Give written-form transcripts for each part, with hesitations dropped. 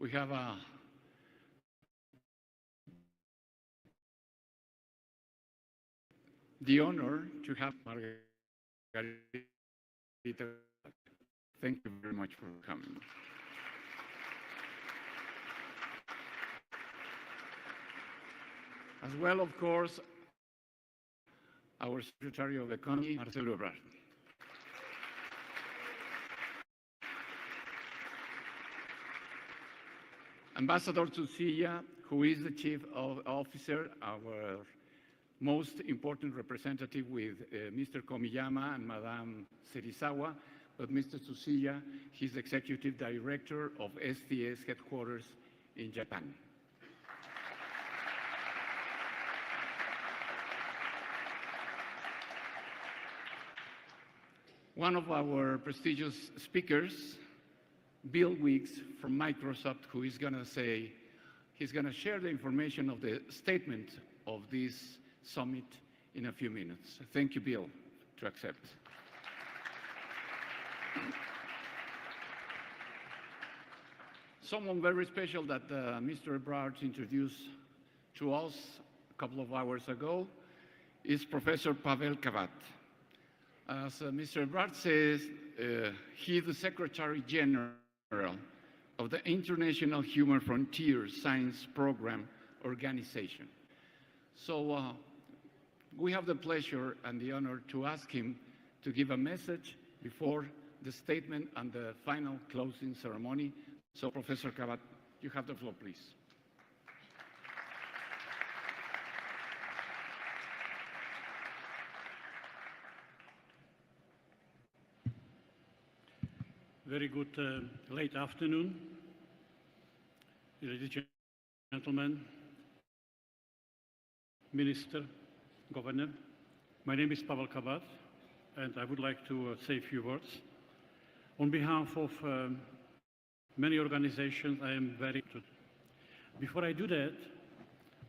we have the honor to have Margarita. Thank you very much for coming. As well, of course, our Secretary of Economy, Marcelo Ebrard. Ambassador Tsutsilla, who is the Chief Officer, our most important representative with Mr. Komiyama and Madame Serizawa, but Mr. Tsutsilla, he's Executive Director of STS headquarters in Japan. One of our prestigious speakers, Bill Wicks from Microsoft, who is going to say, he's going to share the information of the statement of this summit in a few minutes. Thank you, Bill, to accept. Someone very special that Mr. Ebrard introduced to us a couple of hours ago is Professor Pavel Kavat. As Mr. Ebrard says, he is the Secretary General of the International Human Frontiers Science Program Organization. So we have the pleasure and the honor to ask him to give a message before the statement and the final closing ceremony. So Professor Kavat, you have the floor, please. Very good late afternoon, ladies and gentlemen, Minister, Governor. My name is Pavel Kavat, and I would like to say a few words. On behalf of many organizations, I am very honored. Before I do that,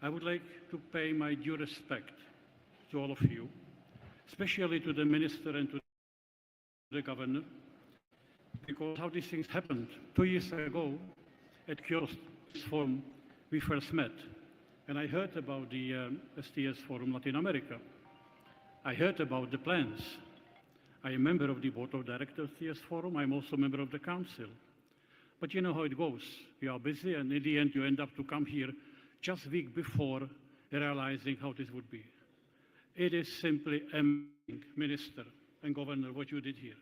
I would like to pay my due respect to all of you, especially to the Minister and to the Governor, because how these things happened. 2 years ago, at Kyoto Forum, we first met, and I heard about the STS Forum Latin America. I heard about the plans. I am a member of the Board of Directors of STS Forum. I'm also a member of the Council. But you know how it goes. You are busy, and in the end, you end up to come here just a week before realizing how this would be. It is simply amazing, Minister and Governor, what you did here.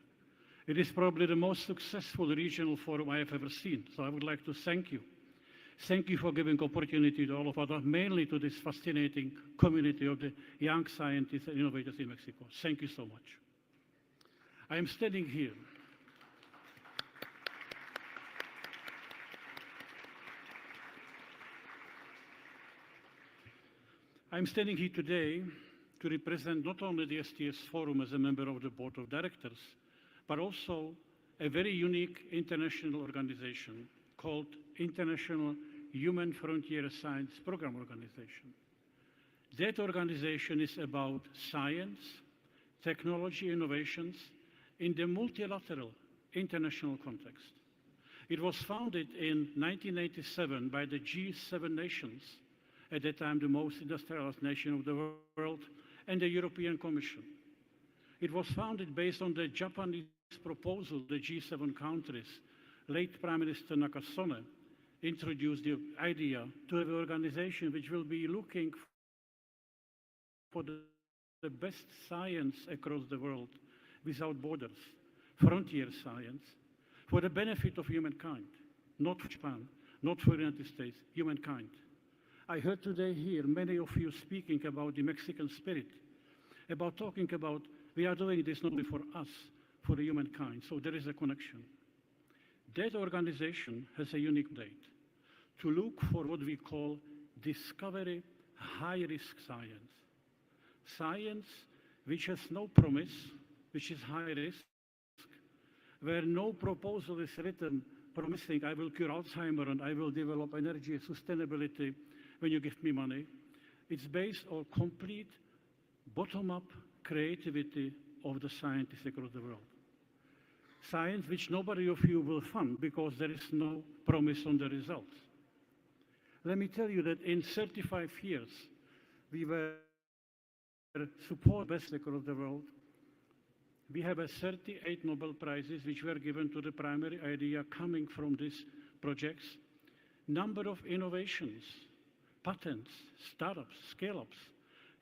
It is probably the most successful regional forum I have ever seen. So I would like to thank you. Thank you for giving opportunity to all of us, mainly to this fascinating community of the young scientists and innovators in Mexico. Thank you so much. I am standing here. I'm standing here today to represent not only the STS Forum as a member of the Board of Directors, but also a very unique international organization called International Human Frontier Science Program Organization. That organization is about science, technology, innovations in the multilateral international context. It was founded in 1987 by the G7 nations, at that time the most industrialized nation of the world, and the European Commission. It was founded based on the Japanese proposal. The G7 countries, late Prime Minister Nakasone, introduced the idea to have an organization which will be looking for the best science across the world, without borders, frontier science, for the benefit of humankind, not for Japan, not for the United States, humankind. I heard today here many of you speaking about the Mexican spirit, about talking about we are doing this not only for us, for the humankind, so there is a connection. That organization has a unique date to look for what we call discovery high-risk science. Science which has no promise, which is high risk, where no proposal is written promising I will cure Alzheimer and I will develop energy sustainability when you give me money. It's based on complete bottom-up creativity of the scientists across the world. Science which nobody of you will fund because there is no promise on the results. Let me tell you that in 35 years, we were supported best across the world. We have 38 Nobel Prizes which were given to the primary idea coming from these projects. Number of innovations, patents, startups, scale-ups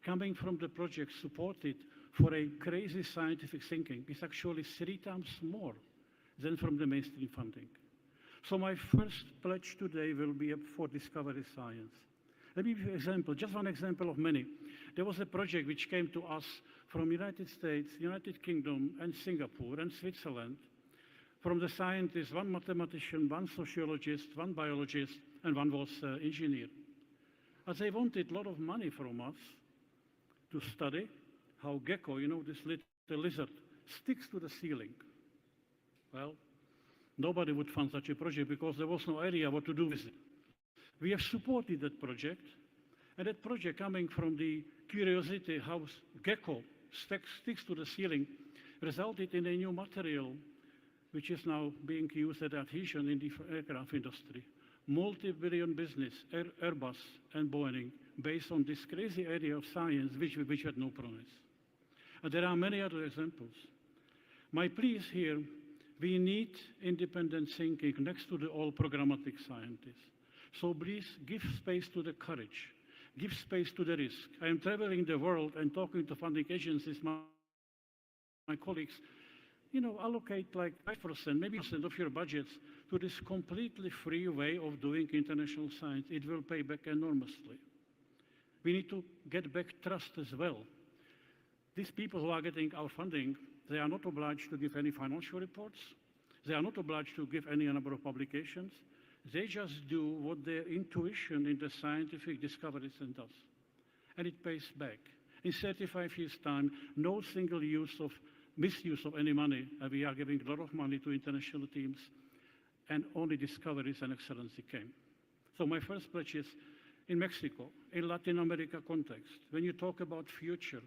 coming from the project supported for a crazy scientific thinking is actually 3 times more than from the mainstream funding. So my first pledge today will be for discovery science. Let me give you an example, just one example of many. There was a project which came to us from United States, United Kingdom, and Singapore, and Switzerland, from the scientists, one mathematician, one sociologist, one biologist, and one was engineer. As they wanted a lot of money from us to study how gecko, you know, this little lizard, sticks to the ceiling. Well, nobody would fund such a project because there was no idea what to do with it. We have supported that project, and that project coming from the curiosity how gecko sticks to the ceiling resulted in a new material which is now being used as adhesion in the aircraft industry. Multi-billion business, Airbus and Boeing, based on this crazy area of science which had no promise. And there are many other examples. My plea is here, we need independent thinking next to the all programmatic scientists. So please give space to the courage, give space to the risk. I am traveling the world and talking to funding agencies, my colleagues, you know, allocate like 5%, maybe % of your budgets to this completely free way of doing international science. It will pay back enormously. We need to get back trust as well. These people who are getting our funding, they are not obliged to give any financial reports. They are not obliged to give any number of publications. They just do what their intuition in the scientific discoveries does. And it pays back. In 35 years' time, no single misuse of any money. We are giving a lot of money to international teams, and only discoveries and excellency came. So my first pledge is, in Mexico, in Latin America context, when you talk about future,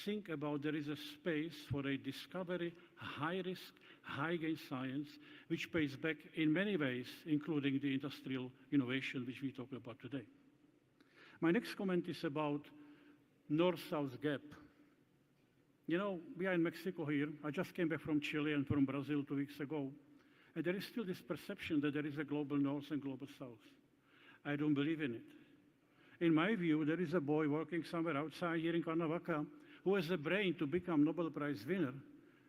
think about there is a space for a discovery, high-risk, high-gain science, which pays back in many ways, including the industrial innovation which we talk about today. My next comment is about North-South gap. You know, we are in Mexico here. I just came back from Chile and from Brazil 2 weeks ago. And there is still this perception that there is a global North and global South. I don't believe in it. In my view, there is a boy working somewhere outside here in Cuernavaca who has a brain to become Nobel Prize winner.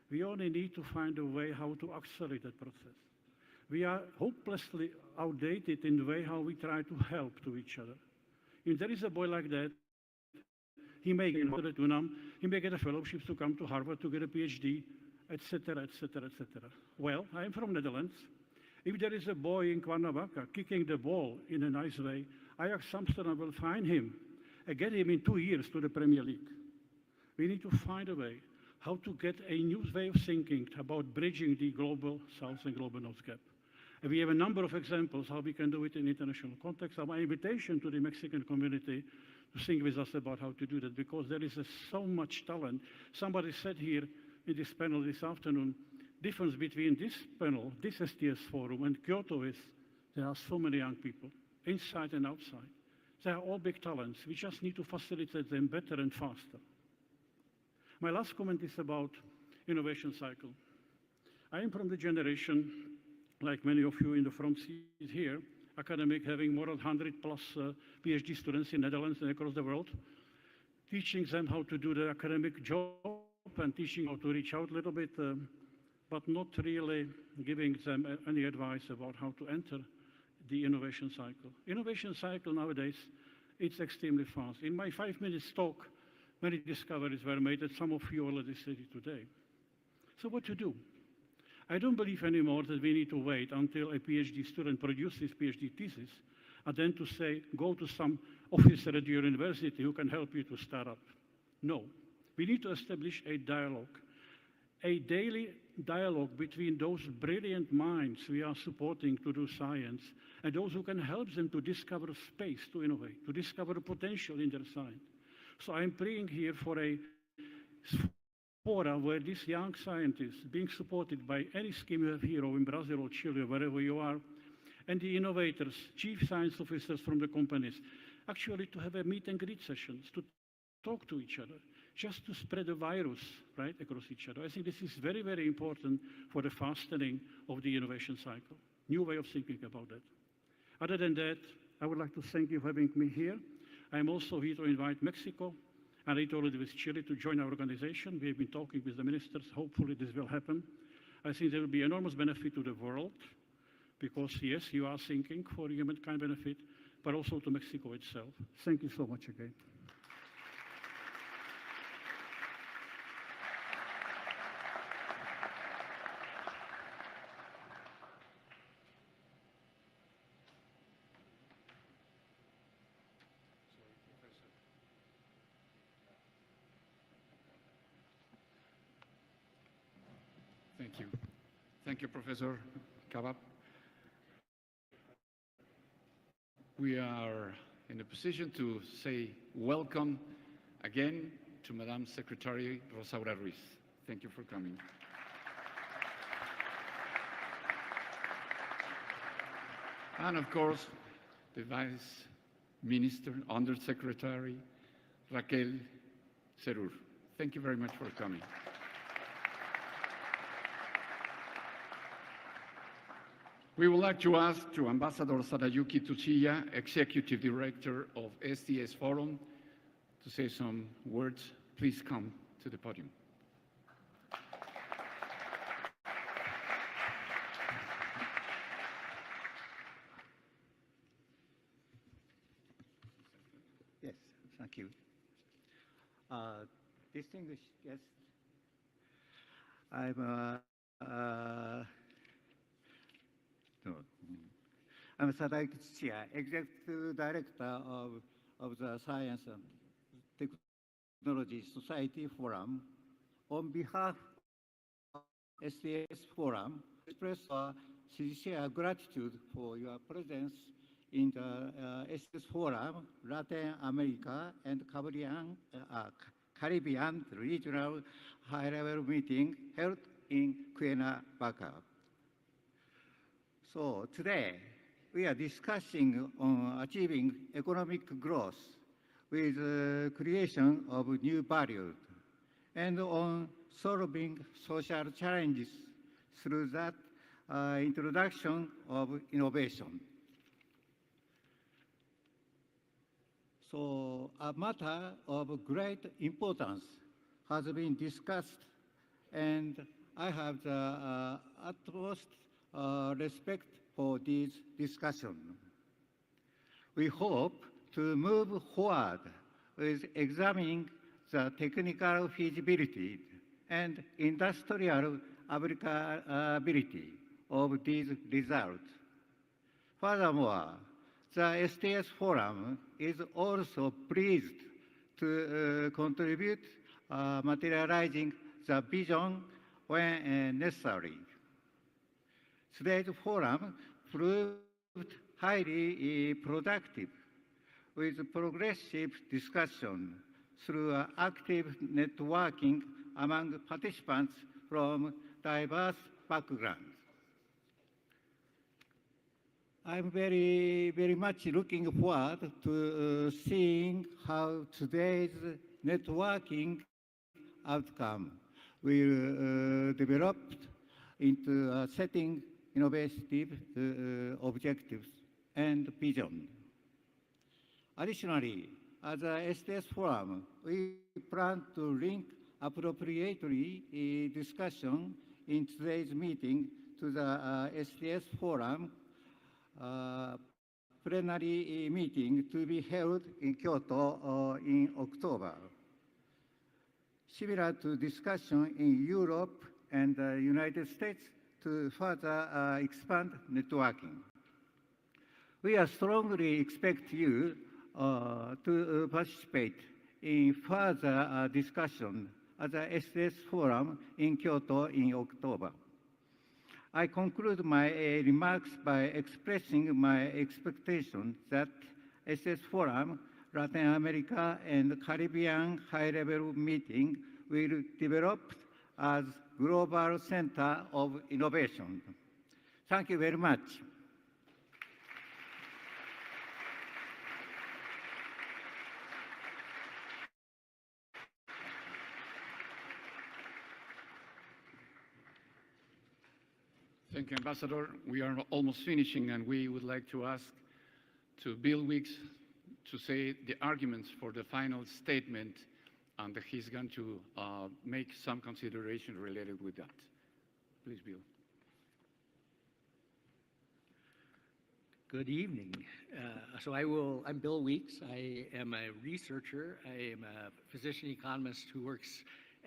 We only need to find a way how to accelerate that process. We are hopelessly outdated in the way how we try to help to each other. If there is a boy like that, he may get into UNAM, he may get a fellowship to come to Harvard to get a PhD, etc., etc., etc. Well, I'm from Netherlands. If there is a boy in Cuernavaca kicking the ball in a nice way, Ajax Amsterdam will find him and get him in 2 years to the Premier League. We need to find a way how to get a new way of thinking about bridging the global South and global North gap. And we have a number of examples how we can do it in international context. So my invitation to the Mexican community to think with us about how to do that, because there is so much talent. Somebody said here in this panel this afternoon, difference between this panel, this STS forum, and Kyoto is there are so many young people, inside and outside. They are all big talents. We just need to facilitate them better and faster. My last comment is about innovation cycle. I am from the generation, like many of you in the front seat here, academic, having more than 100 plus PhD students in Netherlands and across the world, teaching them how to do the academic job and teaching how to reach out a little bit, but not really giving them any advice about how to enter the innovation cycle. Innovation cycle nowadays, it's extremely fast. In my 5 minutes talk, many discoveries were made that some of you already said it today. So what to do? I don't believe anymore that we need to wait until a PhD student produces PhD thesis and then to say, go to some officer at your university who can help you to start up. No, we need to establish a dialogue, a daily dialogue between those brilliant minds we are supporting to do science and those who can help them to discover space to innovate, to discover potential in their science. So I'm praying here for fora where these young scientists, being supported by any scheme you have here or in Brazil or Chile, wherever you are, and the innovators, chief science officers from the companies, actually to have a meet and greet sessions, to talk to each other, just to spread the virus, right, across each other. I think this is very, very important for the fastening of the innovation cycle. New way of thinking about that. Other than that, I would like to thank you for having me here. I'm also here to invite Mexico, and I already with Chile to join our organization. We have been talking with the ministers. Hopefully this will happen. I think there will be enormous benefit to the world, because yes, you are thinking for humankind benefit, but also to Mexico itself. Thank you so much again. Thank you. Thank you, Professor Kabab. We are in a position to say welcome again to Madam Secretary Rosaura Ruiz. Thank you for coming. And of course, the Vice Minister, Undersecretary, Raquel Cerur. Thank you very much for coming. We would like to ask to Ambassador Sadayuki Tsuchiya, Executive Director of STS Forum, to say some words. Please come to the podium. Yes, thank you. Distinguished guests, I'm Sadayuki Tsuchiya, Executive Director of the Science and Technology Society Forum. On behalf of STS Forum, I express our sincere gratitude for your presence in the STS Forum, Latin America and Caribbean Regional High-Level Meeting held in Cuernavaca. So today, we are discussing on achieving economic growth with creation of new value and on solving social challenges through that introduction of innovation. So a matter of great importance has been discussed, and I have the utmost respect for this discussion. We hope to move forward with examining the technical feasibility and industrial applicability of these results. Furthermore, the STS Forum is also pleased to contribute materializing the vision when necessary. Today's forum proved highly productive, with progressive discussion through active networking among participants from diverse backgrounds. I'm very much looking forward to seeing how today's networking outcome will develop into setting innovative objectives and vision. Additionally, as a STS Forum, we plan to link appropriately discussion in today's meeting to the STS Forum plenary meeting to be held in Kyoto in October. Similar to discussion in Europe and the United States to further expand networking. We strongly expect you to participate in further discussion at the STS Forum in Kyoto in October. I conclude my remarks by expressing my expectation that STS Forum, Latin America and Caribbean high-level meeting will develop as global center of innovation. Thank you very much. Thank you, Ambassador. We are almost finishing, and we would like to ask to Bill Weeks to say the arguments for the final statement, and he's going to make some consideration related with that. Please, Bill. Good evening. I'm Bill Weeks. I am a researcher. I am a physician economist who works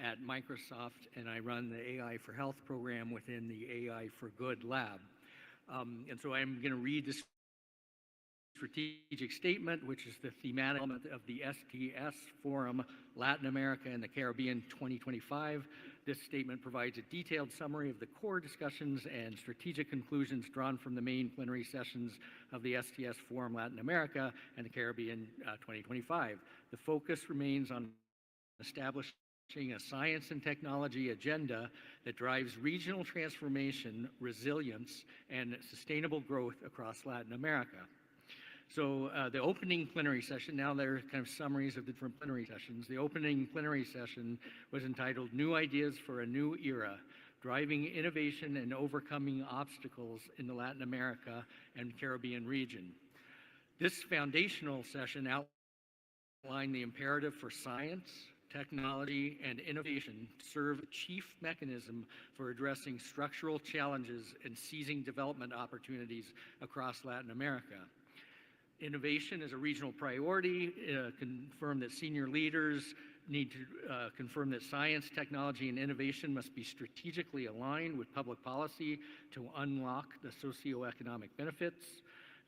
at Microsoft, and I run the AI for Health program within the AI for Good lab. And so I'm going to read the strategic statement, which is the thematic element of the STS Forum Latin America and the Caribbean 2025. This statement provides a detailed summary of the core discussions and strategic conclusions drawn from the main plenary sessions of the STS Forum Latin America and the Caribbean 2025. The focus remains on establishing a science and technology agenda that drives regional transformation, resilience, and sustainable growth across Latin America. So the opening plenary session, now there are kind of summaries of the different plenary sessions. The opening plenary session was entitled New Ideas for a New Era, Driving Innovation and Overcoming Obstacles in the Latin America and Caribbean region. This foundational session outlined the imperative for science, technology, and innovation to serve the chief mechanism for addressing structural challenges and seizing development opportunities across Latin America. Innovation is a regional priority. Confirm that senior leaders need to confirm that science, technology, and innovation must be strategically aligned with public policy to unlock the socioeconomic benefits.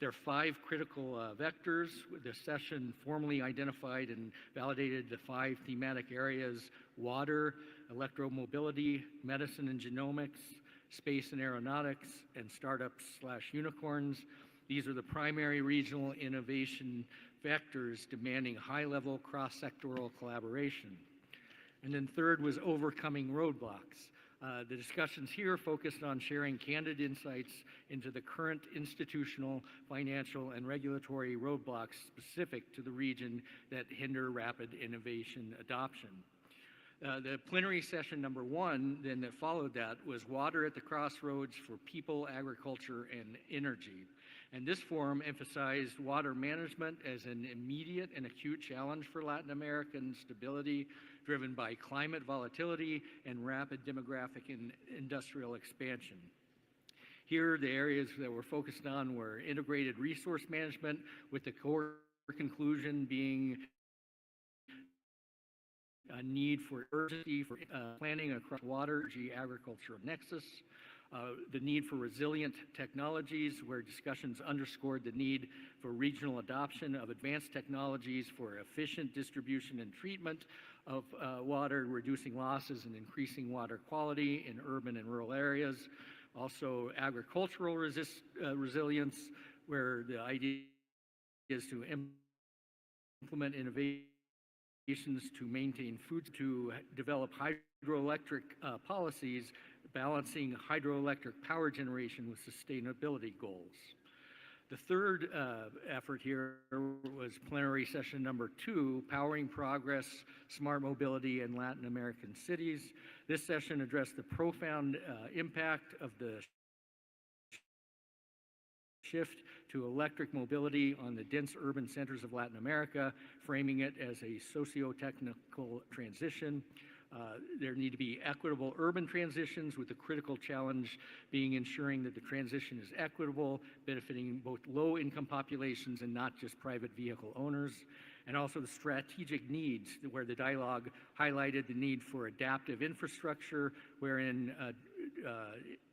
There are 5 critical vectors. The session formally identified and validated the 5 thematic areas: water, electromobility, medicine and genomics, space and aeronautics, and startups/unicorns. These are the primary regional innovation vectors demanding high-level cross-sectoral collaboration. And then third was overcoming roadblocks. The discussions here focused on sharing candid insights into the current institutional, financial, and regulatory roadblocks specific to the region that hinder rapid innovation adoption. The plenary session number 1, then that followed that, was Water at the Crossroads for People, Agriculture, and Energy. And this forum emphasized water management as an immediate and acute challenge for Latin American stability, driven by climate volatility and rapid demographic and industrial expansion. Here, the areas that were focused on were integrated resource management, with the core conclusion being a need for urgency for planning across water, energy, agriculture nexus. The need for resilient technologies, where discussions underscored the need for regional adoption of advanced technologies for efficient distribution and treatment of water, reducing losses and increasing water quality in urban and rural areas. Also, agricultural resilience, where the idea is to implement innovations to maintain food, to develop hydroelectric policies, balancing hydroelectric power generation with sustainability goals. The third effort here was plenary session number 2, Powering Progress, Smart Mobility in Latin American Cities. This session addressed the profound impact of the shift to electric mobility on the dense urban centers of Latin America, framing it as a socio-technical transition. There need to be equitable urban transitions, with the critical challenge being ensuring that the transition is equitable, benefiting both low-income populations and not just private vehicle owners. And also the strategic needs, where the dialogue highlighted the need for adaptive infrastructure, wherein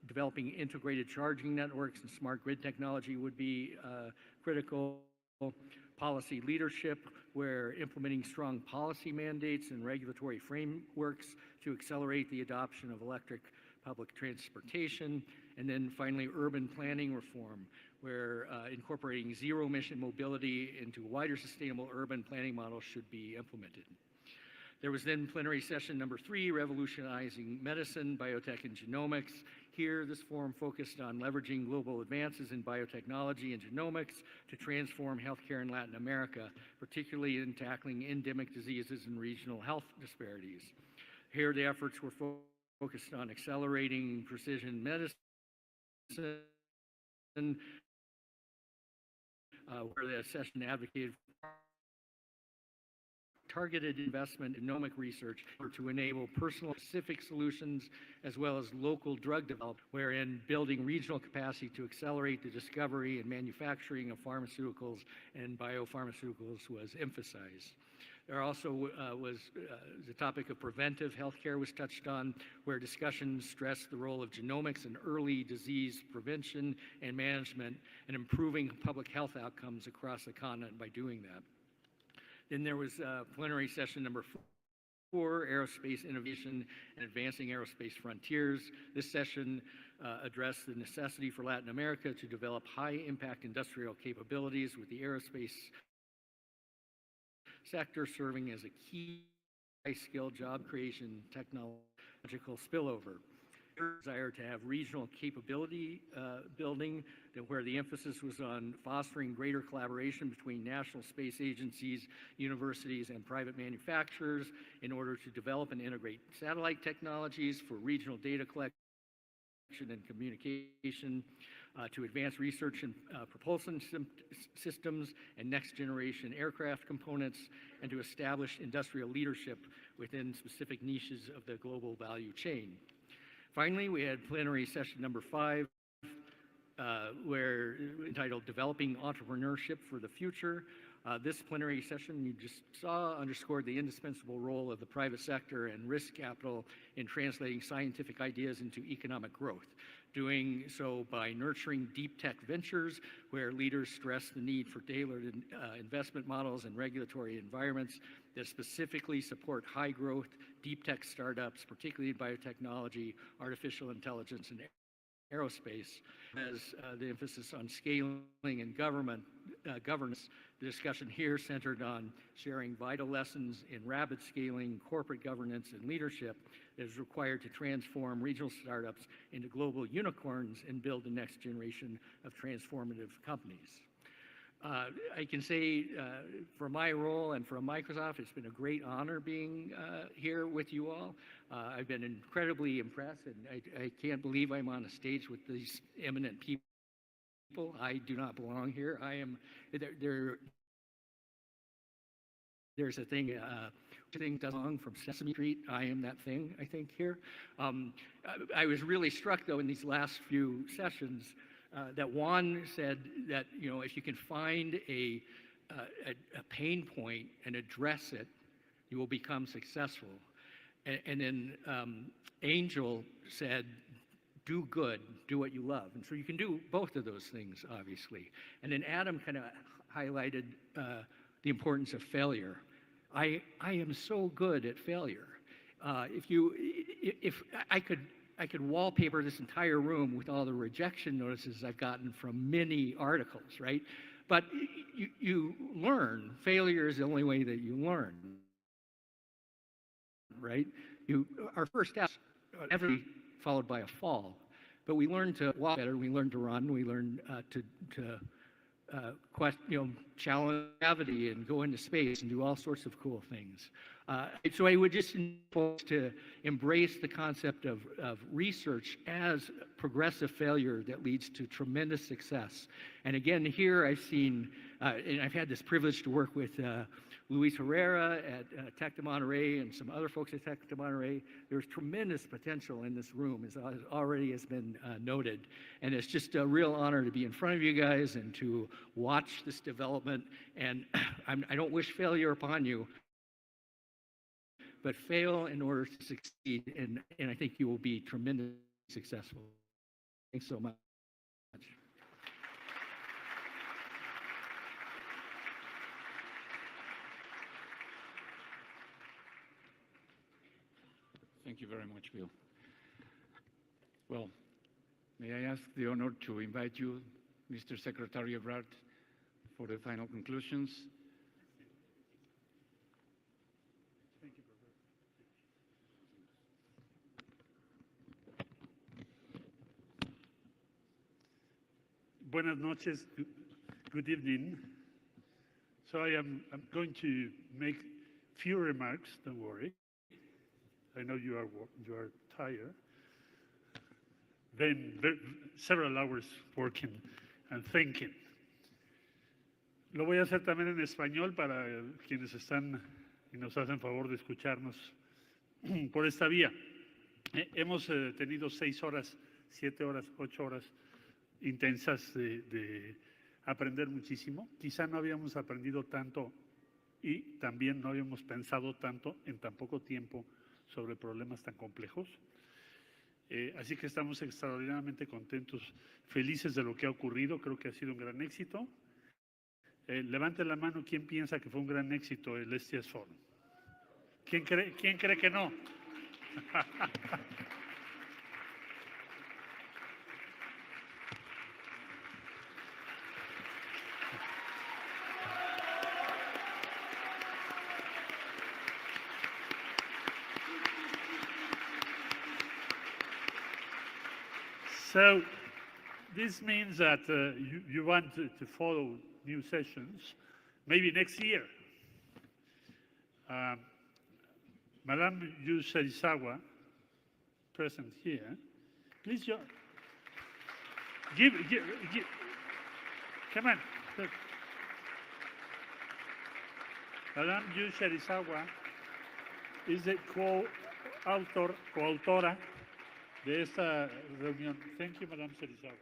developing integrated charging networks and smart grid technology would be critical. Policy leadership, where implementing strong policy mandates and regulatory frameworks to accelerate the adoption of electric public transportation. And then finally, urban planning reform, where incorporating zero-emission mobility into wider sustainable urban planning models should be implemented. There was then plenary session number 3, Revolutionizing Medicine, Biotech, and Genomics. Here, this forum focused on leveraging global advances in biotechnology and genomics to transform healthcare in Latin America, particularly in tackling endemic diseases and regional health disparities. Here, the efforts were focused on accelerating precision medicine, where the session advocated targeted investment in genomic research to enable personal specific solutions as well as local drug development, wherein building regional capacity to accelerate the discovery and manufacturing of pharmaceuticals and biopharmaceuticals was emphasized. There also was the topic of preventive healthcare was touched on, where discussions stressed the role of genomics in early disease prevention and management and improving public health outcomes across the continent by doing that. Then there was plenary session number 4, Aerospace Innovation and Advancing Aerospace Frontiers. This session addressed the necessity for Latin America to develop high-impact industrial capabilities, with the aerospace sector serving as a key high-skill job creation technological spillover. Desire to have regional capability building, where the emphasis was on fostering greater collaboration between national space agencies, universities, and private manufacturers in order to develop and integrate satellite technologies for regional data collection and communication, to advance research in propulsion systems and next-generation aircraft components, and to establish industrial leadership within specific niches of the global value chain. Finally, we had plenary session number 5, where entitled Developing Entrepreneurship for the Future. This plenary session you just saw underscored the indispensable role of the private sector and risk capital in translating scientific ideas into economic growth, doing so by nurturing deep tech ventures, where leaders stress the need for tailored investment models and regulatory environments that specifically support high growth, deep tech startups, particularly in biotechnology, artificial intelligence, and aerospace, as the emphasis on scaling and governance. The discussion here centered on sharing vital lessons in rapid scaling, corporate governance, and leadership that is required to transform regional startups into global unicorns and build the next generation of transformative companies. I can say for my role and from Microsoft, it's been a great honor being here with you all. I've been incredibly impressed, and I can't believe I'm on a stage with these eminent people. I do not belong here. I am, there's a thing, does belong from Sesame Street. I am that thing, I think, here. I was really struck, though, in these last few sessions that Juan said that, you know, if you can find a pain point and address it, you will become successful. And then Angel said, do good, do what you love. And so you can do both of those things, obviously. And then Adam kind of highlighted the importance of failure. I am so good at failure. If I could wallpaper this entire room with all the rejection notices I've gotten from many articles, right? But you learn. Failure is the only way that you learn, right? Our first step never followed by a fall, but we learn to walk better. We learn to run. We learn to challenge gravity and go into space and do all sorts of cool things. So I would just invite folks to embrace the concept of research as progressive failure that leads to tremendous success. And again, here I've seen, and I've had this privilege to work with Luis Herrera at Tec de Monterrey and some other folks at Tec de Monterrey. There's tremendous potential in this room, as already has been noted. And it's just a real honor to be in front of you guys and to watch this development. And I don't wish failure upon you, but fail in order to succeed, and I think you will be tremendously successful. Thanks so much. Thank you very much, Bill. Well, may I ask the honor to invite you, Mr. Secretary Ebrard, for the final conclusions. Thank you, Professor. Buenas noches, good evening. So I'm going to make few remarks, don't worry. I know you are tired. Several hours working and thinking. Lo voy a hacer también en español para quienes están y nos hacen favor de escucharnos por esta vía. Hemos tenido 6 horas, 7 horas, 8 horas intensas de aprender muchísimo. Quizá no habíamos aprendido tanto y también no habíamos pensado tanto en tan poco tiempo sobre problemas tan complejos. Así que estamos extraordinariamente contentos, felices de lo que ha ocurrido. Creo que ha sido un gran éxito. Levante la mano quien piensa que fue un gran éxito el STS Forum. ¿Quién cree que no? So this means that you want to follow new sessions, maybe next year. Madame Yu Serizawa, present here, please give, come on. Look. Madame Yu Serizawa is the coautora de esta reunión. Thank you, Madame Serizawa.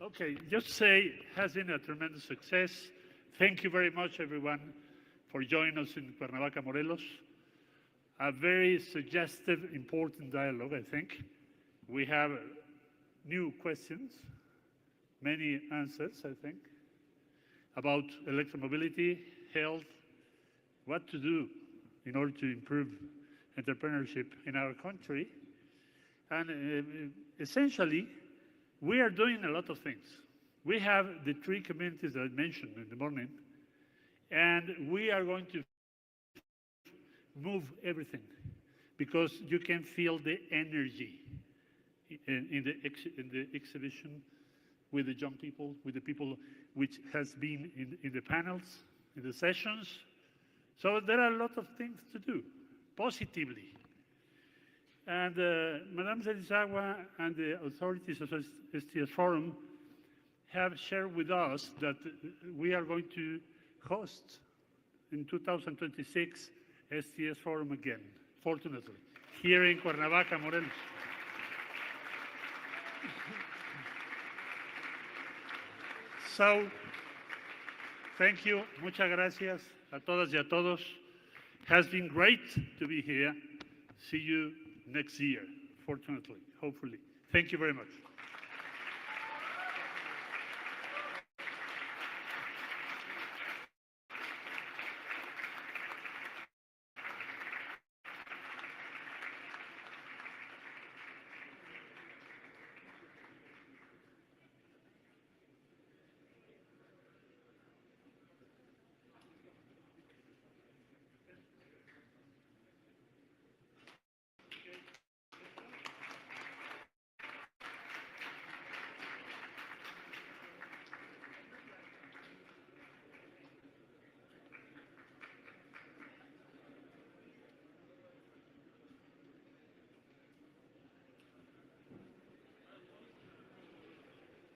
Okay, just say it has been a tremendous success. Thank you very much, everyone, for joining us in Cuernavaca, Morelos. A very suggestive, important dialogue, I think. We have new questions, many answers, I think, about electromobility, health, what to do in order to improve entrepreneurship in our country. And essentially, we are doing a lot of things. We have the 3 communities that I mentioned in the morning, and we are going to move everything because you can feel the energy in the exhibition with the young people, with the people which has been in the panels, in the sessions. So there are a lot of things to do, positively. And Madame Serizawa and the authorities of STS Forum have shared with us that we are going to host in 2026 STS Forum again, fortunately, here in Cuernavaca, Morelos. So, thank you, muchas gracias a todas y a todos. Has been great to be here. See you next year, fortunately, hopefully. Thank you very much.